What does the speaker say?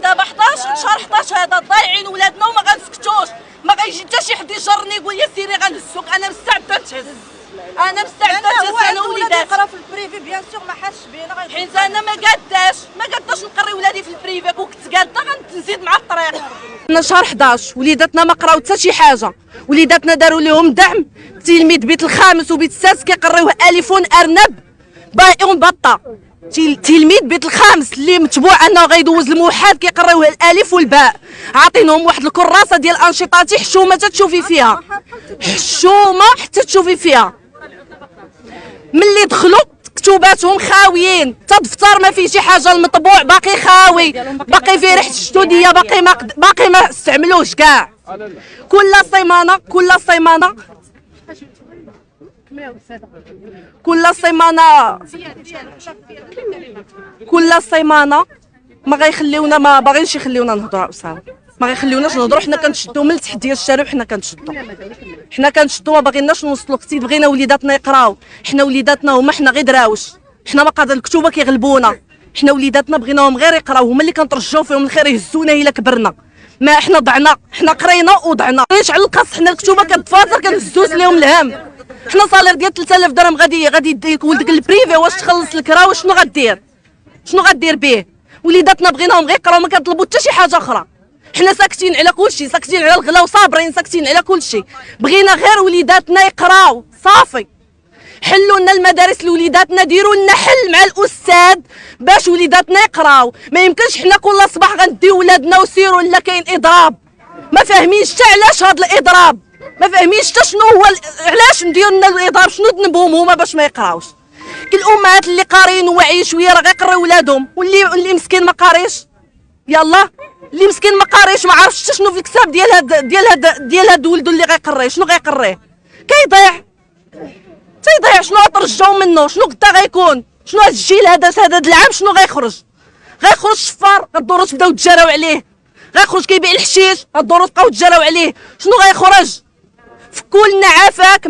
دابا 11 شهر 11 هذا ضايعين ولادنا وما غنسكتوش، ما غيجي حتى شي حد يجرني يقول لي سيري غنهزوك. انا مستعده نتهز، انا مستعده نتهز انا وليداتي. يقرا في البريفي بيان سور ما حاسش بينا حيت انا ما قاداش نقري ولادي في البريفي، كنت قاده غنزيد مع الطريق. شهر 11 وليداتنا ما قراو حتى شي حاجه، وليداتنا داروا لهم دعم. تلميذ بيت الخامس وبيت السادس كيقريوه الف ارنب باء بطه، تلميذ بيت الخامس اللي متبوع انه غيدوز الموحد كيقريوه الالف والباء. عاطينهم واحد الكراسه ديال انشطاتي حشومه تشوفي فيها، حشومه حتى تشوفي فيها. ملي دخلوا كتوباتهم خاويين، حتى الدفتر ما فيه شي حاجه، المطبوع باقي خاوي، باقي فيه ريحه الشتوديه، باقي ما استعملوش كاع. كل سيمانه ما غيخليونا، ما باغينش يخليونا نهضروا اسامه، ما غيخليوناش نهضروا. حنا كنشدوا من تحت ديال الشارع، وحنا كنشدوا ما باغيناش نوصلوا كتير. بغينا وليداتنا يقراو، حنا وليداتنا هما، حنا غير دراوش، حنا ما قادر الكتوبه كيغلبونا. حنا وليداتنا بغيناهم غير يقراو، هما اللي كنترجاو فيهم الخير يهزونا الا كبرنا. ما حنا ضعنا، حنا قرينا وضعنا. غيرش على القص، حنا الكتوبه كتفاصل كنهزوس لهم الهم. حنا صالير ديال 3000 درهم غادي يديك ولدك البريفي، واش تخلص الكرا شنو غدير به؟ وليداتنا بغيناهم غير يقراو، ما كنطلبوا حتى شي حاجه اخرى. حنا ساكتين على كلشي، ساكتين على الغلا وصابرين، ساكتين على كلشي. بغينا غير وليداتنا يقراو صافي. حلوا لنا المدارس لوليداتنا، ديروا لنا حل مع الاستاذ باش وليداتنا يقراو. ما يمكنش حنا كل صباح غنديو ولادنا وسيروا لا كاين اضراب. ما فاهمينش حتى علاش هذا الاضراب، ما فاهمينش حتى شنو هو، علاش نديروا لنا الاضراب، شنو ذنبهم هما باش ما يقراوش. كل الامهات اللي قاريين وواعيين شويه راه غيقريو ولادهم، واللي مسكين ما قاريش، يلا اللي مسكين ما قاريش ما عرفش حتى شنو في الكتاب ديال هاد ولدو اللي غيقري، شنو غيقريه؟ كيضيع شنو غترجعوا منه؟ شنو غدا غيكون؟ شنو هاد الجيل هذا العام شنو غيخرج شفار؟ غدورو تبداو تجراو عليه، غيخرج كيبيع الحشيش، غدورو تبقاو تجراو عليه. شنو غيخرج؟ فكوا لنا عافاك.